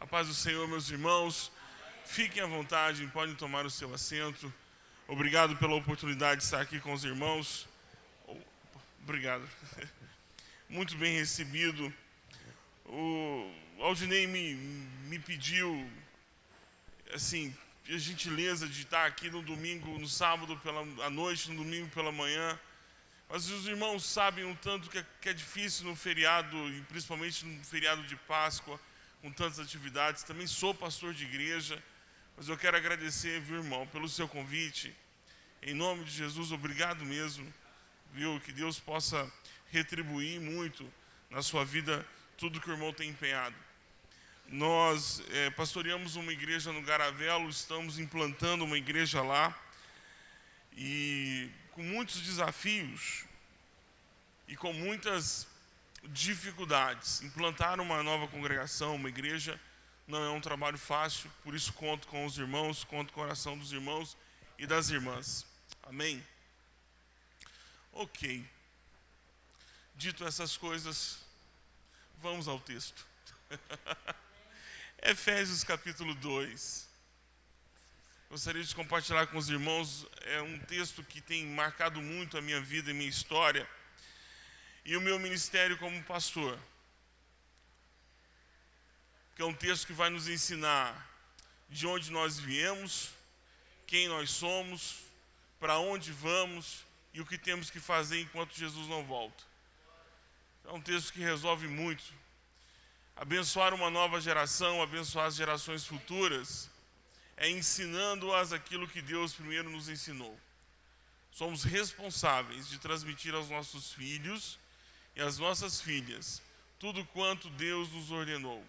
paz do Senhor, meus irmãos, fiquem à vontade, podem tomar o seu assento. Obrigado pela oportunidade de estar aqui com os irmãos. Obrigado. Muito bem recebido. O Aldinei me pediu, assim, a gentileza de estar aqui no domingo, no sábado à noite, no domingo pela manhã. Mas os irmãos sabem um tanto que é difícil no feriado, e principalmente no feriado de Páscoa, com tantas atividades. Também sou pastor de igreja, mas eu quero agradecer, viu, irmão, pelo seu convite. Em nome de Jesus, obrigado mesmo, viu? Que Deus possa retribuir muito na sua vida tudo que o irmão tem empenhado. Nós pastoreamos uma igreja no Garavelo, estamos implantando uma igreja lá, e com muitos desafios e com muitas dificuldades. Implantar uma nova congregação, uma igreja, não é um trabalho fácil, por isso conto com os irmãos, conto com a oração dos irmãos e das irmãs. Amém? Ok. Dito essas coisas, vamos ao texto. Efésios capítulo 2. Gostaria de compartilhar com os irmãos, é um texto que tem marcado muito a minha vida e minha história e o meu ministério como pastor. Que é um texto que vai nos ensinar de onde nós viemos, quem nós somos, para onde vamos e o que temos que fazer enquanto Jesus não volta. É um texto que resolve muito. Abençoar uma nova geração, abençoar as gerações futuras, é ensinando-as aquilo que Deus primeiro nos ensinou. Somos responsáveis de transmitir aos nossos filhos e às nossas filhas tudo quanto Deus nos ordenou.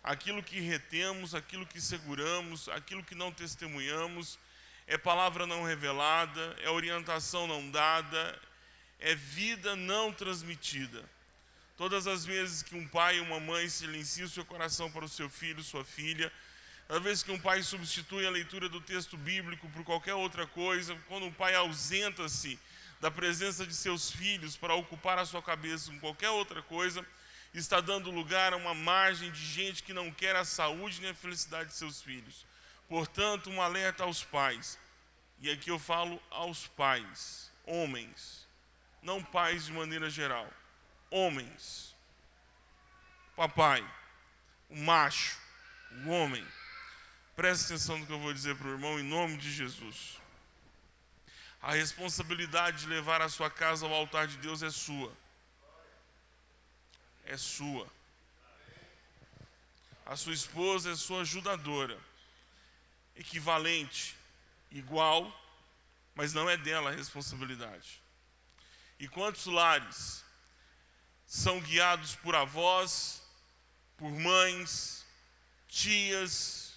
Aquilo que retemos, aquilo que seguramos, aquilo que não testemunhamos, é palavra não revelada, é orientação não dada, é vida não transmitida. Todas as vezes que um pai e uma mãe silenciam o seu coração para o seu filho, sua filha, toda vez que um pai substitui a leitura do texto bíblico por qualquer outra coisa, quando um pai ausenta-se da presença de seus filhos para ocupar a sua cabeça com qualquer outra coisa, está dando lugar a uma margem de gente que não quer a saúde nem a felicidade de seus filhos. Portanto, um alerta aos pais. E aqui eu falo aos pais, homens, não pais de maneira geral. Homens, papai, o macho, o homem. Preste atenção no que eu vou dizer para o irmão em nome de Jesus. A responsabilidade de levar a sua casa ao altar de Deus é sua. É sua. A sua esposa é sua ajudadora. Equivalente, igual, mas não é dela a responsabilidade. E quantos lares são guiados por avós, por mães, tias,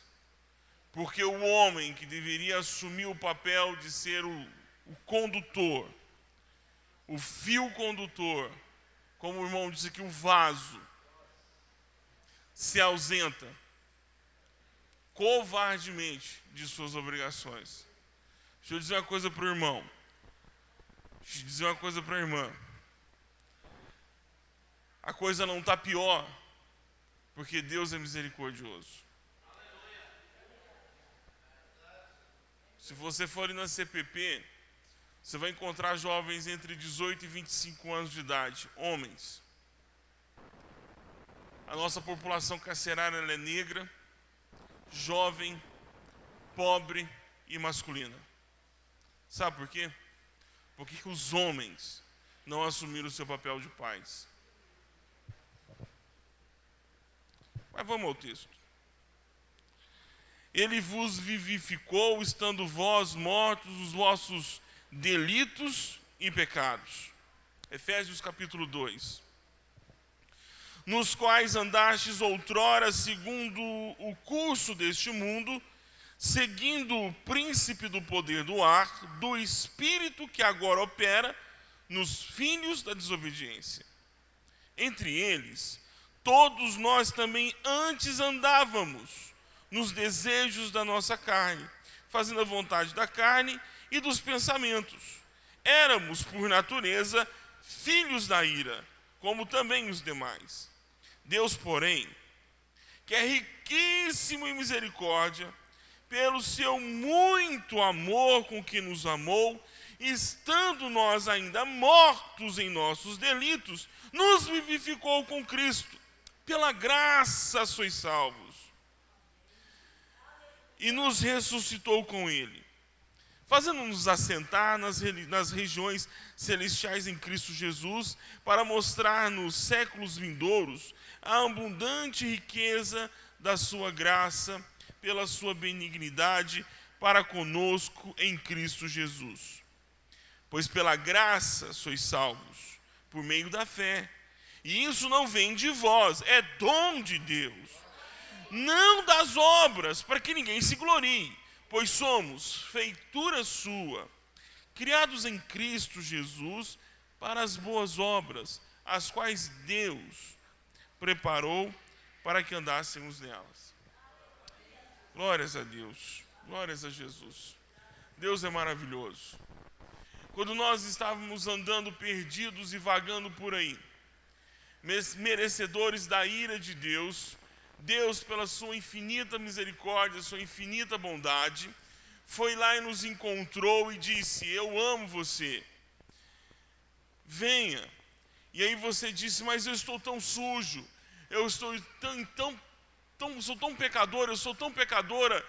porque o homem que deveria assumir o papel de ser o condutor, o fio condutor, como o irmão disse aqui, o vaso, se ausenta covardemente de suas obrigações. Deixa eu dizer uma coisa para o irmão, deixa eu dizer uma coisa para a irmã. A coisa não está pior, porque Deus é misericordioso. Se você for ir na CPP, você vai encontrar jovens entre 18 e 25 anos de idade, homens. A nossa população carcerária ela é negra, jovem, pobre e masculina. Sabe por quê? Porque os homens não assumiram o seu papel de pais. Mas vamos ao texto. Ele vos vivificou, estando vós mortos os vossos delitos e pecados. Efésios capítulo 2. Nos quais andastes outrora segundo o curso deste mundo, seguindo o príncipe do poder do ar, do espírito que agora opera nos filhos da desobediência. Entre eles, todos nós também antes andávamos nos desejos da nossa carne, fazendo a vontade da carne e dos pensamentos. Éramos, por natureza, filhos da ira, como também os demais. Deus, porém, que é riquíssimo em misericórdia, pelo seu muito amor com que nos amou, estando nós ainda mortos em nossos delitos, nos vivificou com Cristo. Pela graça sois salvos. E nos ressuscitou com Ele, fazendo-nos assentar nas regiões celestiais em Cristo Jesus, para mostrar nos séculos vindouros a abundante riqueza da sua graça, pela sua benignidade para conosco em Cristo Jesus. Pois pela graça sois salvos, por meio da fé. E isso não vem de vós, é dom de Deus. Não das obras, para que ninguém se glorie, pois somos feitura sua, criados em Cristo Jesus para as boas obras, as quais Deus preparou para que andássemos nelas. Glórias a Deus, glórias a Jesus. Deus é maravilhoso. Quando nós estávamos andando perdidos e vagando por aí, merecedores da ira de Deus, Deus, pela sua infinita misericórdia, sua infinita bondade, foi lá e nos encontrou e disse: eu amo você, venha. E aí você disse: mas eu estou tão sujo, eu estou sou tão pecador, eu sou tão pecadora,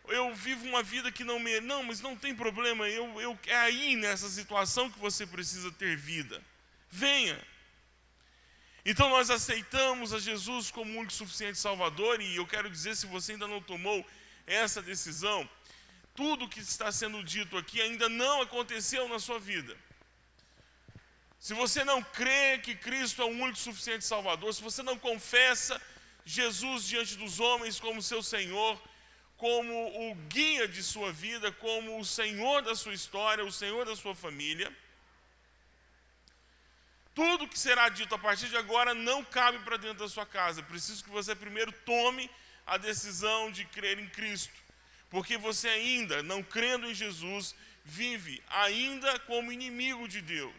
eu vivo uma vida que não me... Não, mas não tem problema, é aí nessa situação que você precisa ter vida. Venha. Então nós aceitamos a Jesus como único e suficiente Salvador, e eu quero dizer, se você ainda não tomou essa decisão, tudo que está sendo dito aqui ainda não aconteceu na sua vida. Se você não crê que Cristo é o único e suficiente Salvador, se você não confessa Jesus diante dos homens como seu Senhor, como o guia de sua vida, como o Senhor da sua história, o Senhor da sua família, tudo que será dito a partir de agora não cabe para dentro da sua casa. Preciso que você primeiro tome a decisão de crer em Cristo, porque você ainda, não crendo em Jesus, vive ainda como inimigo de Deus.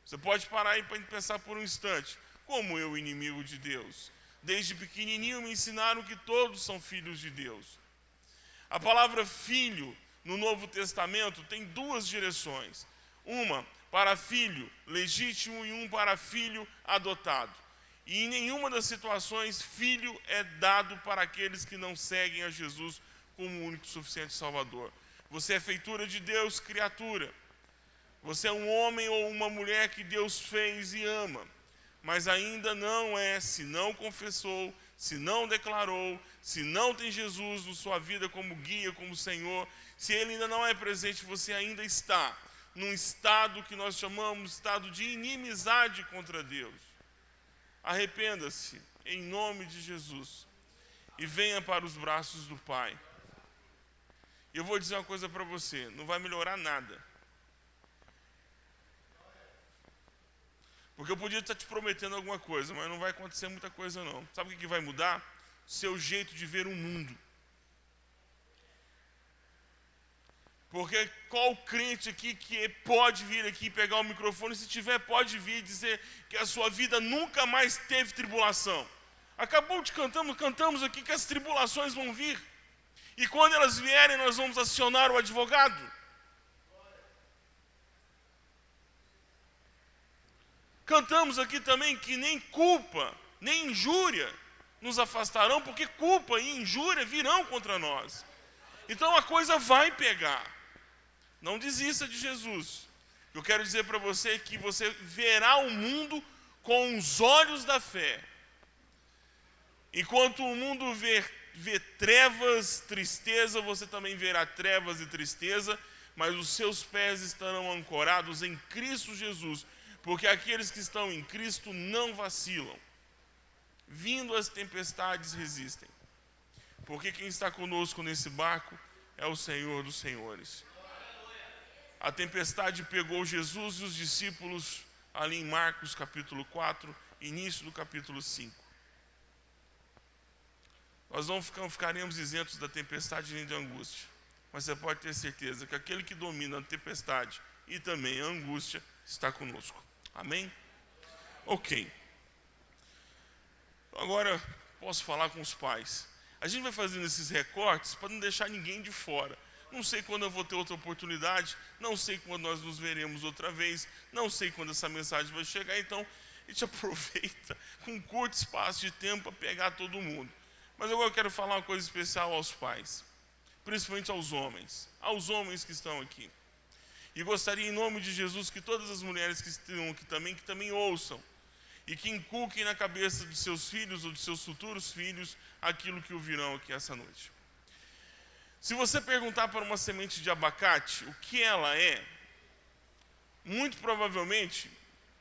Você pode parar aí para pensar por um instante: como eu, inimigo de Deus? Desde pequenininho me ensinaram que todos são filhos de Deus. A palavra filho no Novo Testamento tem duas direções: uma para filho legítimo e um para filho adotado. E em nenhuma das situações filho é dado para aqueles que não seguem a Jesus como o único e suficiente Salvador. Você é feitura de Deus, criatura. Você é um homem ou uma mulher que Deus fez e ama, mas ainda não é, se não confessou, se não declarou, se não tem Jesus na sua vida como guia, como Senhor, se Ele ainda não é presente, você ainda está num estado que nós chamamos estado de inimizade contra Deus. Arrependa-se em nome de Jesus e venha para os braços do Pai. Eu vou dizer uma coisa para você: não vai melhorar nada. Porque eu podia estar te prometendo alguma coisa, mas não vai acontecer muita coisa não. Sabe o que vai mudar? Seu jeito de ver o mundo. Porque qual crente aqui que pode vir aqui pegar o microfone, se tiver, pode vir dizer que a sua vida nunca mais teve tribulação? Acabou de cantamos aqui que as tribulações vão vir. E quando elas vierem, nós vamos acionar o advogado. Cantamos aqui também que nem culpa, nem injúria nos afastarão, porque culpa e injúria virão contra nós. Então a coisa vai pegar. Não desista de Jesus. Eu quero dizer para você que você verá o mundo com os olhos da fé. Enquanto o mundo vê trevas, tristeza, você também verá trevas e tristeza, mas os seus pés estarão ancorados em Cristo Jesus, porque aqueles que estão em Cristo não vacilam. Vindo as tempestades, resistem. Porque quem está conosco nesse barco é o Senhor dos Senhores. A tempestade pegou Jesus e os discípulos ali em Marcos capítulo 4, início do capítulo 5. Nós não ficaremos isentos da tempestade nem da angústia, mas você pode ter certeza que aquele que domina a tempestade e também a angústia está conosco. Amém? Ok. Agora posso falar com os pais? A gente vai fazendo esses recortes para não deixar ninguém de fora. Não sei quando eu vou ter outra oportunidade, não sei quando nós nos veremos outra vez, não sei quando essa mensagem vai chegar, então a gente aproveita com um curto espaço de tempo para pegar todo mundo. Mas agora eu quero falar uma coisa especial aos pais, principalmente aos homens que estão aqui. E gostaria, em nome de Jesus, que todas as mulheres que estão aqui também, que também ouçam, e que inculquem na cabeça dos seus filhos ou de seus futuros filhos aquilo que ouvirão aqui essa noite. Se você perguntar para uma semente de abacate o que ela é, muito provavelmente,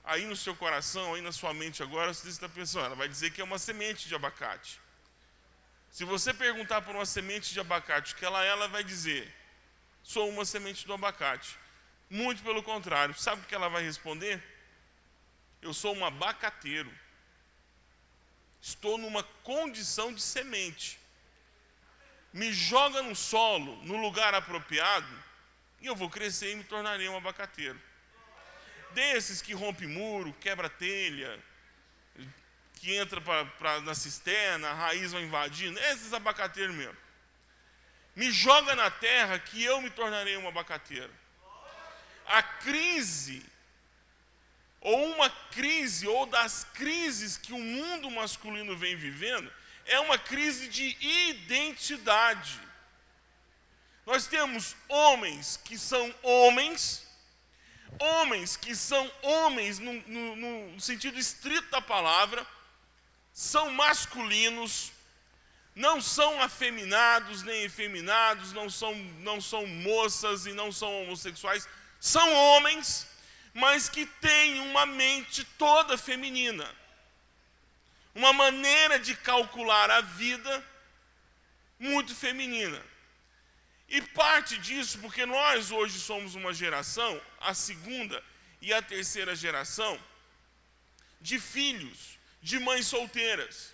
aí no seu coração, aí na sua mente agora, você está pensando, ela vai dizer que é uma semente de abacate. Se você perguntar para uma semente de abacate o que ela vai dizer, sou uma semente do abacate. Muito pelo contrário, sabe o que ela vai responder? Eu sou um abacateiro. Estou numa condição de semente. Me joga no solo, no lugar apropriado, e eu vou crescer e me tornarei um abacateiro. Desses que rompe muro, quebra telha, que entra na cisterna, a raiz vai invadindo, esses abacateiros mesmo. Me joga na terra que eu me tornarei um abacateiro. A crise, ou das crises que o mundo masculino vem vivendo, é uma crise de identidade. Nós temos homens que são homens no sentido estrito da palavra, são masculinos, não são afeminados nem efeminados, não são moças e não são homossexuais, são homens, mas que têm uma mente toda feminina. Uma maneira de calcular a vida muito feminina. E parte disso, porque nós hoje somos uma geração, a segunda e a terceira geração, de filhos, de mães solteiras.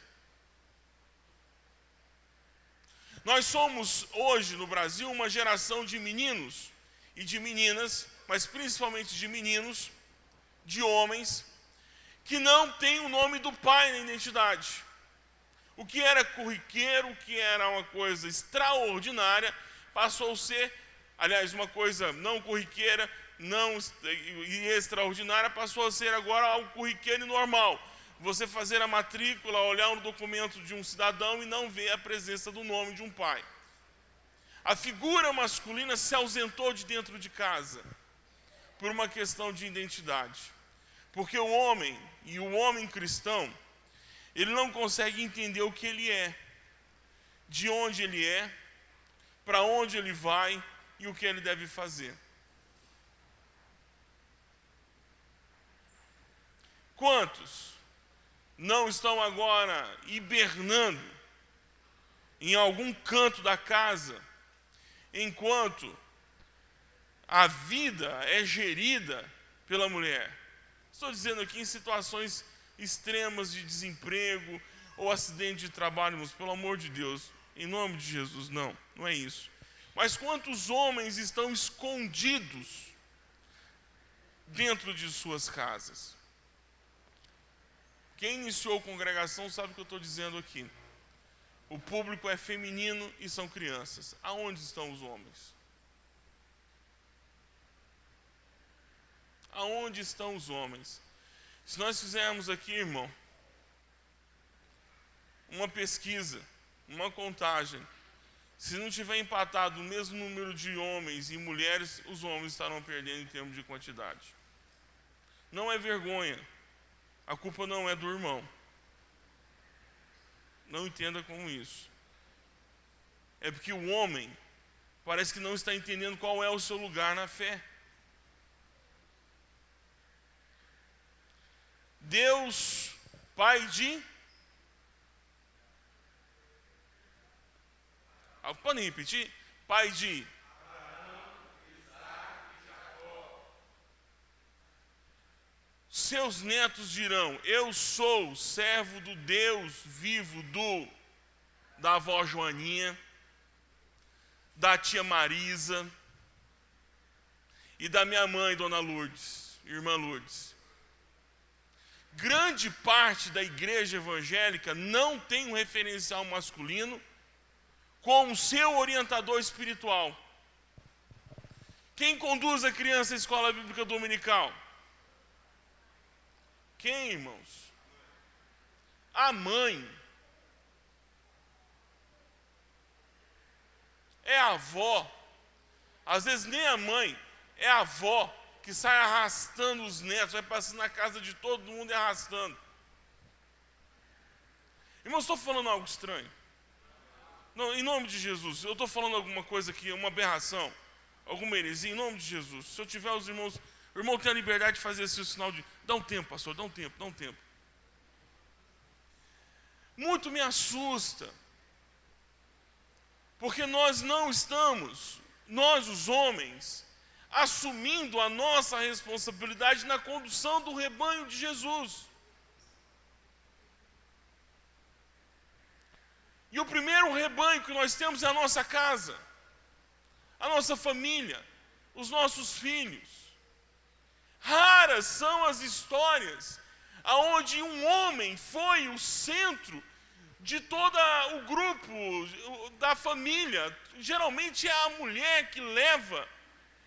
Nós somos hoje no Brasil uma geração de meninos e de meninas, mas principalmente de meninos, de homens, que não tem o nome do pai na identidade. O que era corriqueiro, o que era uma coisa extraordinária, passou a ser, aliás, uma coisa não corriqueira e extraordinária, passou a ser agora algo corriqueiro e normal. Você fazer a matrícula, olhar no documento de um cidadão e não ver a presença do nome de um pai. A figura masculina se ausentou de dentro de casa, por uma questão de identidade. Porque o homem, e o homem cristão, ele não consegue entender o que ele é, de onde ele é, para onde ele vai e o que ele deve fazer. Quantos não estão agora hibernando em algum canto da casa, enquanto a vida é gerida pela mulher? Estou dizendo aqui em situações extremas de desemprego ou acidente de trabalho, mas pelo amor de Deus, em nome de Jesus, não é isso. Mas quantos homens estão escondidos dentro de suas casas? Quem iniciou a congregação sabe o que eu estou dizendo aqui. O público é feminino e são crianças. Aonde estão os homens? Aonde estão os homens? Se nós fizermos aqui, irmão, uma pesquisa, uma contagem, se não tiver empatado o mesmo número de homens e mulheres, os homens estarão perdendo em termos de quantidade. Não é vergonha. A culpa não é do irmão. Não entenda como isso. É porque o homem parece que não está entendendo qual é o seu lugar na fé. Deus, pai de... Podem repetir? Pai de... Seus netos dirão: eu sou servo do Deus vivo, da avó Joaninha, da tia Marisa e da minha mãe, Dona Lourdes, irmã Lourdes. grande parte da igreja evangélica não tem um referencial masculino como seu orientador espiritual. Quem conduz a criança à escola bíblica dominical? Quem, irmãos? A mãe. É a avó. Às vezes nem a mãe, é a avó que sai arrastando os netos, vai passando na casa de todo mundo e arrastando. Irmãos, estou falando algo estranho? Não, em nome de Jesus, eu estou falando alguma coisa aqui, uma aberração, alguma heresia, em nome de Jesus. Se eu tiver os irmãos, o irmão tem a liberdade de fazer esse sinal de, dá um tempo, pastor, dá um tempo. Muito me assusta, porque nós não estamos, nós os homens, assumindo a nossa responsabilidade na condução do rebanho de Jesus. E o primeiro rebanho que nós temos é a nossa casa, a nossa família, os nossos filhos. Raras são as histórias onde um homem foi o centro de todo o grupo, da família. Geralmente é a mulher que leva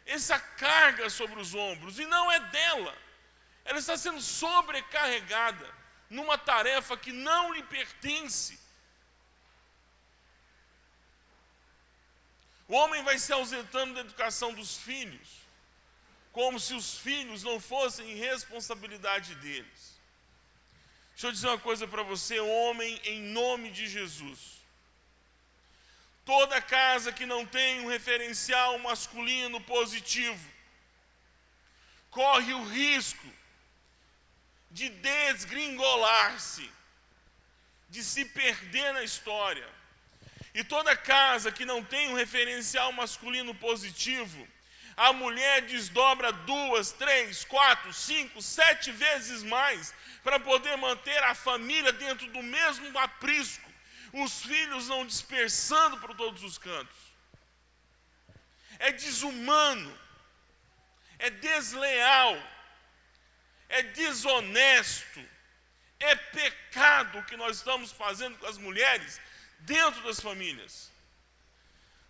essa carga sobre os ombros, e não é dela. Ela está sendo sobrecarregada numa tarefa que não lhe pertence. O homem vai se ausentando da educação dos filhos, como se os filhos não fossem responsabilidade deles. Deixa eu dizer uma coisa para você, homem, em nome de Jesus. Toda casa que não tem um referencial masculino positivo corre o risco de desgringolar-se, de se perder na história. E toda casa que não tem um referencial masculino positivo, a mulher desdobra 2, 3, 4, 5, 7 vezes mais para poder manter a família dentro do mesmo aprisco, os filhos não dispersando por todos os cantos. É desumano, é desleal, é desonesto, é pecado o que nós estamos fazendo com as mulheres dentro das famílias,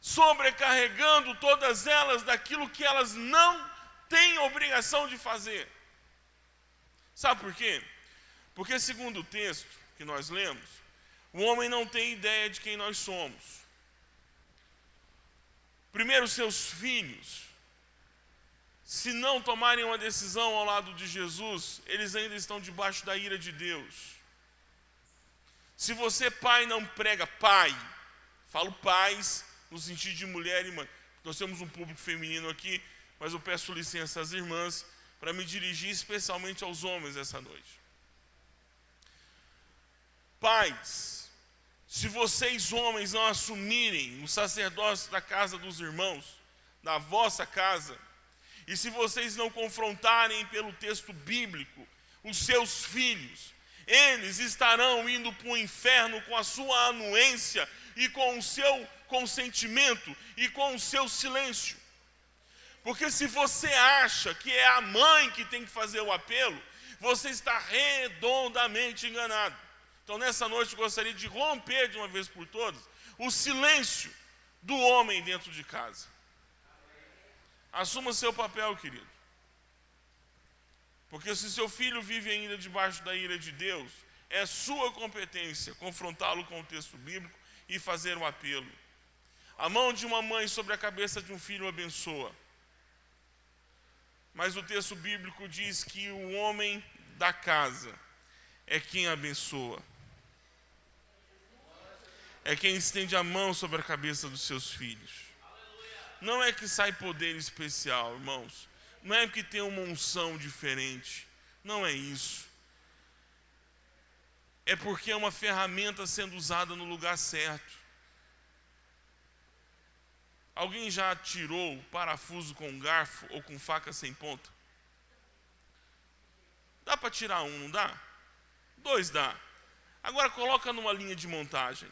sobrecarregando todas elas daquilo que elas não têm obrigação de fazer. Sabe por quê? Porque segundo o texto que nós lemos, o homem não tem ideia de quem nós somos. Primeiro, seus filhos, se não tomarem uma decisão ao lado de Jesus, eles ainda estão debaixo da ira de Deus. Se você, pai, não prega, pai, falo pais no sentido de mulher e mãe. Nós temos um público feminino aqui, mas eu peço licença às irmãs para me dirigir especialmente aos homens essa noite. Pais, se vocês homens não assumirem o sacerdócio da casa dos irmãos, da vossa casa, e se vocês não confrontarem pelo texto bíblico os seus filhos, eles estarão indo para o inferno com a sua anuência e com o seu consentimento e com o seu silêncio. Porque se você acha que é a mãe que tem que fazer o apelo, você está redondamente enganado. Então nessa noite eu gostaria de romper de uma vez por todas o silêncio do homem dentro de casa. Assuma seu papel, querido. Porque se seu filho vive ainda debaixo da ira de Deus, é sua competência confrontá-lo com o texto bíblico e fazer um apelo. A mão de uma mãe sobre a cabeça de um filho abençoa. Mas o texto bíblico diz que o homem da casa é quem abençoa. É quem estende a mão sobre a cabeça dos seus filhos. Não é que sai poder especial, irmãos. Não é que tem uma unção diferente. Não é isso. É porque é uma ferramenta sendo usada no lugar certo. Alguém já tirou o parafuso com garfo ou com faca sem ponta? Dá para tirar um, não dá? 2 dá. Agora coloca numa linha de montagem.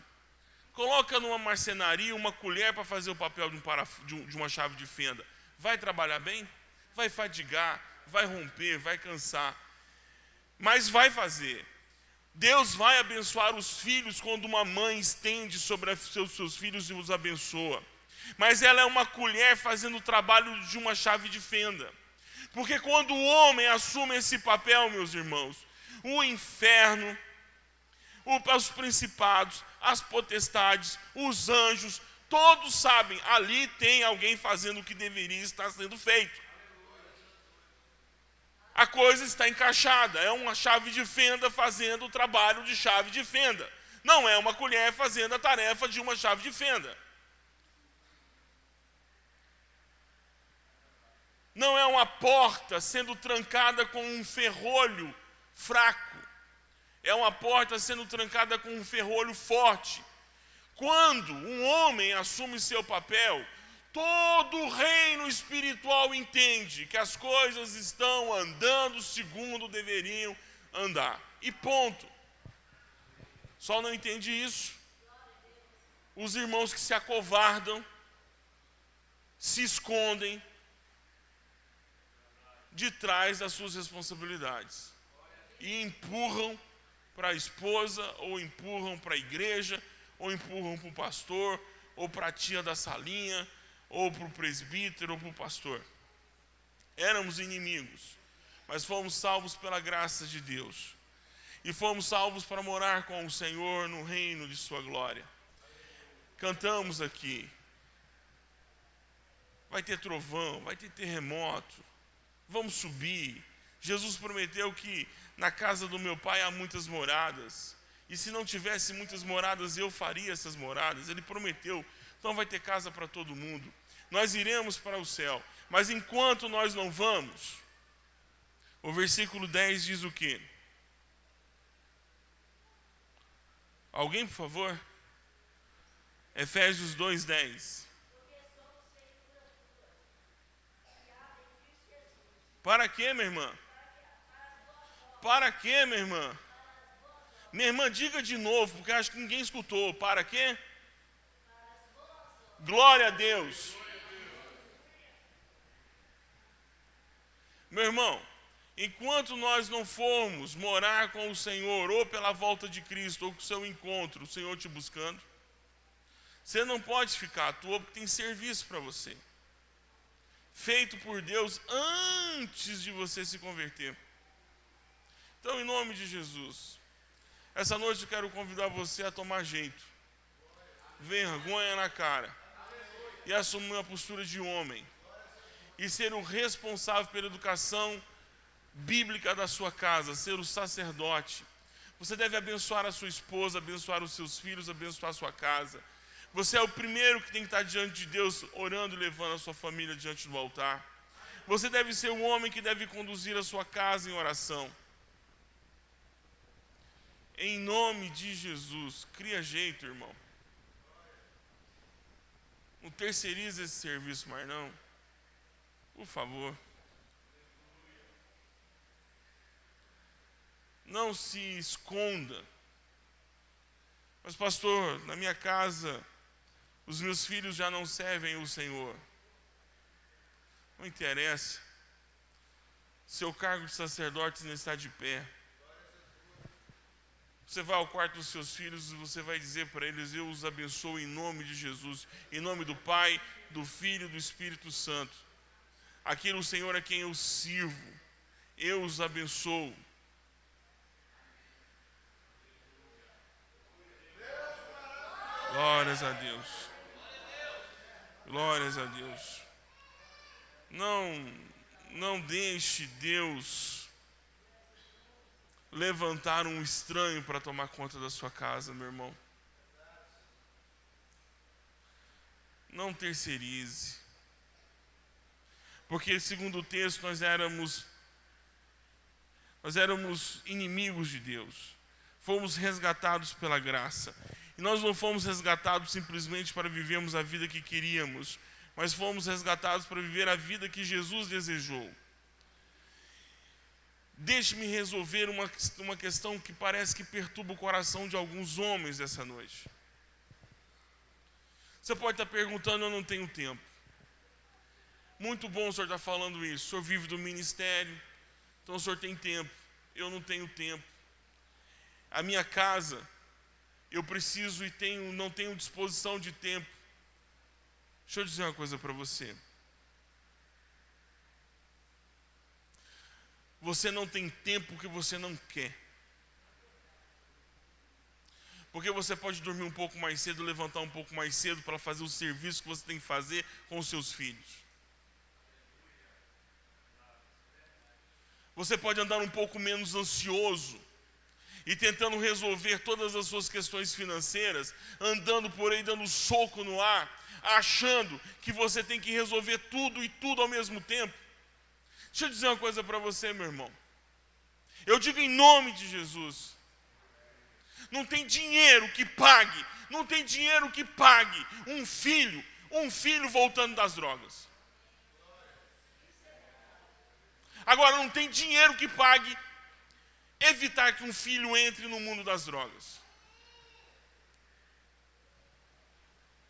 Coloca numa marcenaria uma colher para fazer o papel de uma chave de fenda. Vai trabalhar bem? Vai fadigar, vai romper, vai cansar. mas vai fazer. Deus vai abençoar os filhos quando uma mãe estende sobre seus filhos e os abençoa. Mas ela é uma colher fazendo o trabalho de uma chave de fenda. Porque quando o homem assume esse papel, meus irmãos, o inferno, os principados, as potestades, os anjos, todos sabem, ali tem alguém fazendo o que deveria estar sendo feito. A coisa está encaixada, é uma chave de fenda fazendo o trabalho de chave de fenda. Não é uma colher fazendo a tarefa de uma chave de fenda. Não é uma porta sendo trancada com um ferrolho fraco. É uma porta sendo trancada com um ferrolho forte. Quando um homem assume seu papel, todo o reino espiritual entende que as coisas estão andando segundo deveriam andar. E ponto. Só não entende isso os irmãos que se acovardam, se escondem de trás das suas responsabilidades e empurram para a esposa, ou empurram para a igreja, ou empurram para o pastor, ou para a tia da salinha, ou para o presbítero, ou para o pastor. Éramos inimigos, mas fomos salvos pela graça de Deus. E fomos salvos para morar com o Senhor no reino de sua glória. Cantamos aqui. Vai ter trovão, vai ter terremoto. Vamos subir. Jesus prometeu que na casa do meu pai há muitas moradas. E se não tivesse muitas moradas, eu faria essas moradas. Ele prometeu. Então vai ter casa para todo mundo. Nós iremos para o céu. Mas enquanto nós não vamos, o versículo 10 diz o quê? Alguém, por favor? Efésios 2:10. Para quê, minha irmã? Para quê, minha irmã? Minha irmã, diga de novo, porque acho que ninguém escutou. Para quê? Glória a Deus. Meu irmão, enquanto nós não formos morar com o Senhor, ou pela volta de Cristo, ou com o seu encontro, o Senhor te buscando, você não pode ficar à toa, porque tem serviço para você. Feito por Deus antes de você se converter. Então, em nome de Jesus, essa noite eu quero convidar você a tomar jeito, vergonha na cara, e assumir uma postura de homem, e ser o responsável pela educação bíblica da sua casa, ser o sacerdote. Você deve abençoar a sua esposa, abençoar os seus filhos, abençoar a sua casa. Você é o primeiro que tem que estar diante de Deus, orando e levando a sua família diante do altar. Você deve ser o homem que deve conduzir a sua casa em oração. Em nome de Jesus, cria jeito, irmão. Não terceiriza esse serviço mais não. Por favor. Não se esconda. Mas pastor, na minha casa, os meus filhos já não servem o Senhor. Não interessa. Seu cargo de sacerdote ainda está de pé. Você vai ao quarto dos seus filhos e você vai dizer para eles: eu os abençoo em nome de Jesus, em nome do Pai, do Filho e do Espírito Santo. Aquele o Senhor a quem eu sirvo, eu os abençoo. Glórias a Deus. Glórias a Deus. Não deixe Deus levantar um estranho para tomar conta da sua casa, meu irmão. Não terceirize. Porque, segundo o texto, nós éramos inimigos de Deus. Fomos resgatados pela graça. E nós não fomos resgatados simplesmente para vivermos a vida que queríamos, mas fomos resgatados para viver a vida que Jesus desejou. Deixe-me resolver uma questão que parece que perturba o coração de alguns homens essa noite. Você pode estar perguntando: eu não tenho tempo. Muito bom o senhor estar falando isso. O senhor vive do ministério, então o senhor tem tempo. eu não tenho tempo. A minha casa, eu preciso e não tenho disposição de tempo. Deixa eu dizer uma coisa para você. Você não tem tempo que você não quer. Porque você pode dormir um pouco mais cedo, levantar um pouco mais cedo para fazer o serviço que você tem que fazer com os seus filhos. Você pode andar um pouco menos ansioso e tentando resolver todas as suas questões financeiras, andando por aí dando soco no ar, achando que você tem que resolver tudo e tudo ao mesmo tempo. Deixa eu dizer uma coisa para você, meu irmão. Eu digo em nome de Jesus. Não tem dinheiro que pague, não tem dinheiro que pague um filho voltando das drogas. Agora, não tem dinheiro que pague evitar que um filho entre no mundo das drogas.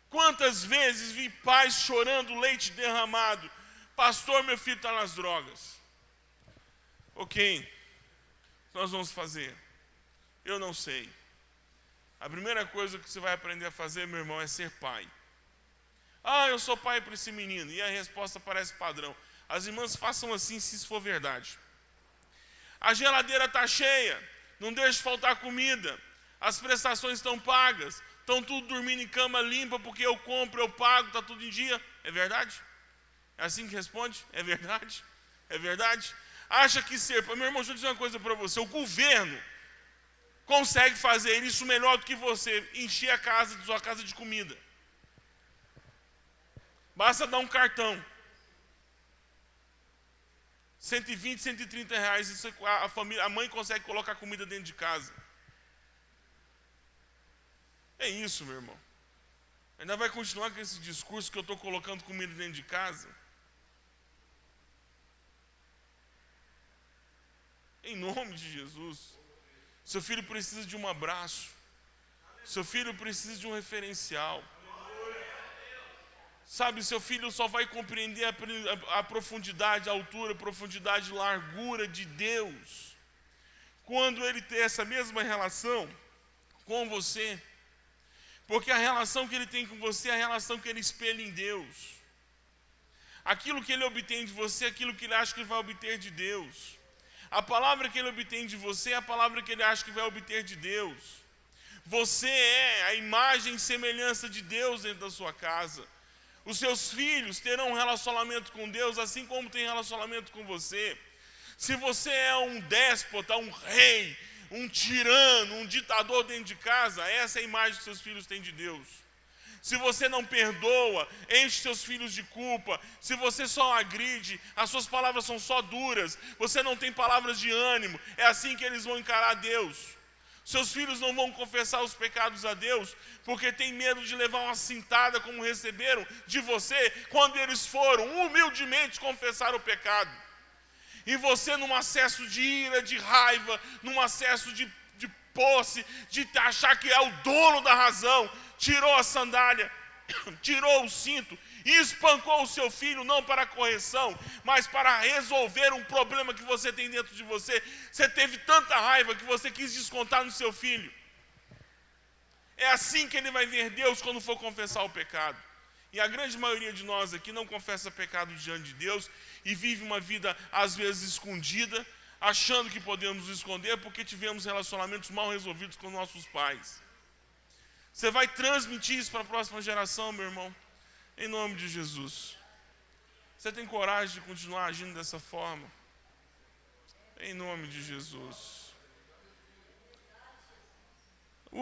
Quantas vezes vi pais chorando leite derramado? Pastor, meu filho está nas drogas. Ok, o que nós vamos fazer? Eu não sei. A primeira coisa que você vai aprender a fazer, meu irmão, é ser pai. Eu sou pai para esse menino. E a resposta parece padrão. As irmãs façam assim se isso for verdade. A geladeira está cheia, não deixe faltar comida. As prestações estão pagas, estão tudo dormindo em cama limpa porque eu compro, eu pago, está tudo em dia. É verdade? É assim que responde? É verdade? É verdade? Acha que ser... Meu irmão, deixa eu dizer uma coisa para você. O governo consegue fazer isso melhor do que você, encher a sua casa de comida. Basta dar um cartão. 120, 130 reais, a mãe consegue colocar comida dentro de casa. É isso, meu irmão. Ainda vai continuar com esse discurso que eu estou colocando comida dentro de casa? Em nome de Jesus. Seu filho precisa de um abraço. Seu filho precisa de um referencial. Sabe, seu filho só vai compreender a profundidade, a altura, a profundidade, a largura de Deus quando ele ter essa mesma relação com você. Porque a relação que ele tem com você é a relação que ele espelha em Deus. Aquilo que ele obtém de você é aquilo que ele acha que vai obter de Deus. A palavra que ele obtém de você é a palavra que ele acha que vai obter de Deus. Você é a imagem e semelhança de Deus dentro da sua casa. Os seus filhos terão um relacionamento com Deus, assim como tem relacionamento com você. Se você é um déspota, um rei, um tirano, um ditador dentro de casa, essa é a imagem que seus filhos têm de Deus. Se você não perdoa, enche seus filhos de culpa. Se você só agride, as suas palavras são só duras, você não tem palavras de ânimo, é assim que eles vão encarar Deus. Seus filhos não vão confessar os pecados a Deus, porque tem medo de levar uma cintada como receberam de você, quando eles foram humildemente confessar o pecado. E você, num acesso de ira, de raiva, num acesso de posse, de achar que é o dono da razão, tirou a sandália, tirou o cinto e espancou o seu filho, não para correção, mas para resolver um problema que você tem dentro de você. Você teve tanta raiva que você quis descontar no seu filho. É assim que ele vai ver Deus quando for confessar o pecado. E a grande maioria de nós aqui não confessa pecado diante de Deus e vive uma vida às vezes escondida, achando que podemos nos esconder porque tivemos relacionamentos mal resolvidos com nossos pais. Você vai transmitir isso para a próxima geração, meu irmão, em nome de Jesus. Você tem coragem de continuar agindo dessa forma? Em nome de Jesus. O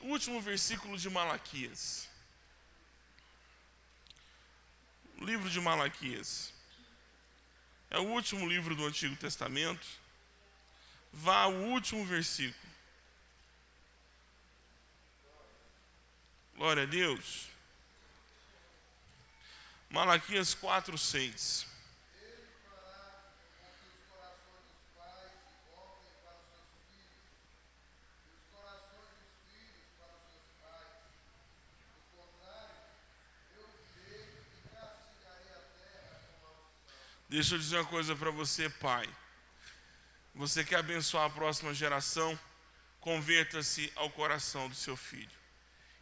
último versículo de Malaquias. O livro de Malaquias. É o último livro do Antigo Testamento. Vá ao último versículo. Glória a Deus. Malaquias 4:6. Deixa eu dizer uma coisa para você, pai. Você quer abençoar a próxima geração? Converta-se ao coração do seu filho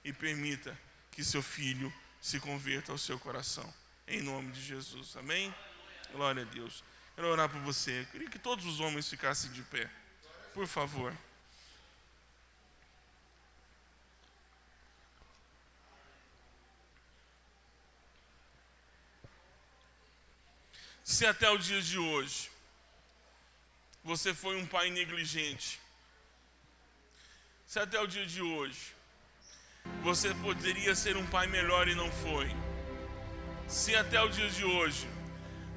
e permita que seu filho se converta ao seu coração. Em nome de Jesus. Amém? Glória a Deus. Quero orar por você. Eu queria que todos os homens ficassem de pé. Por favor. Se até o dia de hoje você foi um pai negligente, se até o dia de hoje você poderia ser um pai melhor e não foi, se até o dia de hoje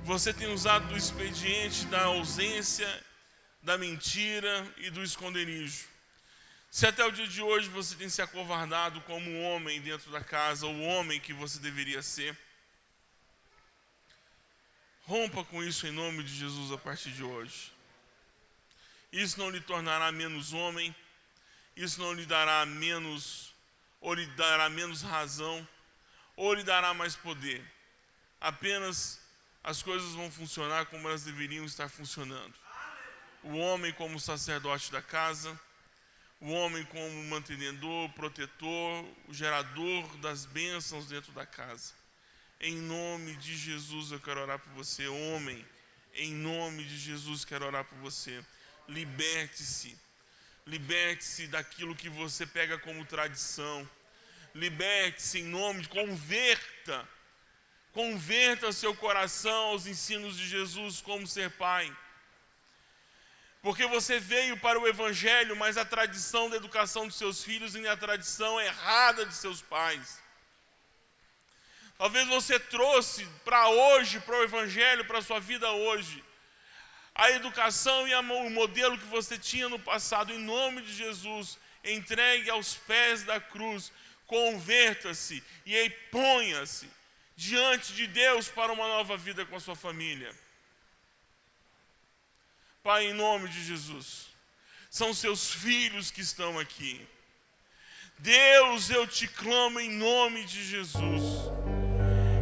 você tem usado do expediente da ausência, da mentira e do esconderijo, se até o dia de hoje você tem se acovardado como um homem dentro da casa, o homem que você deveria ser, rompa com isso em nome de Jesus a partir de hoje. Isso não lhe tornará menos homem, isso não lhe dará menos, ou lhe dará menos razão, ou lhe dará mais poder. Apenas as coisas vão funcionar como elas deveriam estar funcionando. O homem como sacerdote da casa, o homem como mantenedor, protetor, o gerador das bênçãos dentro da casa. Em nome de Jesus eu quero orar por você, homem. Em nome de Jesus quero orar por você. Liberte-se. Liberte-se daquilo que você pega como tradição. Liberte-se em nome de... Converta. Converta seu coração aos ensinos de Jesus como ser pai. Porque você veio para o Evangelho, mas a tradição da educação dos seus filhos e a tradição errada de seus pais. Talvez você trouxe para hoje, para o Evangelho, para a sua vida hoje, a educação e o modelo que você tinha no passado. Em nome de Jesus, entregue aos pés da cruz, converta-se e ponha-se diante de Deus para uma nova vida com a sua família. Pai, em nome de Jesus, são seus filhos que estão aqui. Deus, eu te clamo em nome de Jesus,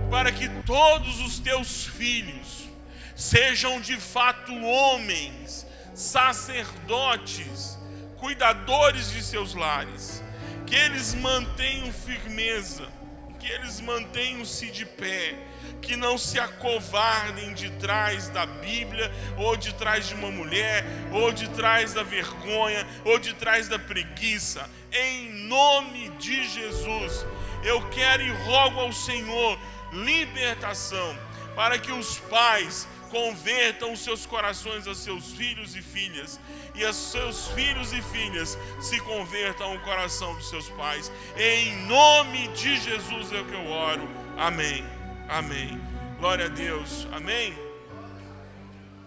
para que todos os teus filhos sejam de fato homens, sacerdotes, cuidadores de seus lares, que eles mantenham firmeza, que eles mantenham-se de pé, que não se acovardem de trás da Bíblia, ou de trás de uma mulher, ou de trás da vergonha, ou de trás da preguiça. Em nome de Jesus, eu quero e rogo ao Senhor libertação, para que os pais convertam os seus corações aos seus filhos e filhas, e os seus filhos e filhas se convertam ao coração dos seus pais. Em nome de Jesus é o que eu oro. Amém. Amém. Glória a Deus. Amém.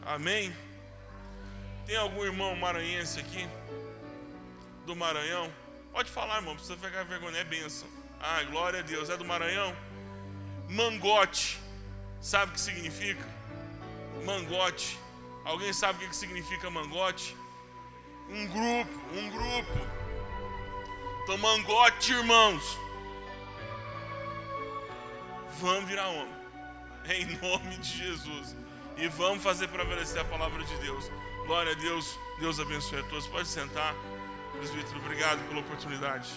Amém. Tem algum irmão maranhense aqui? Do Maranhão? Pode falar, irmão, não precisa pegar vergonha, é bênção. Ah, glória a Deus. É do Maranhão? Mangote. Sabe o que significa? Mangote. Alguém sabe o que significa mangote? Um grupo. Então, mangote, irmãos. Vamos virar homem, em nome de Jesus, e vamos fazer prevalecer a palavra de Deus. Glória a Deus, Deus abençoe a todos. Pode sentar, presbítero, obrigado pela oportunidade.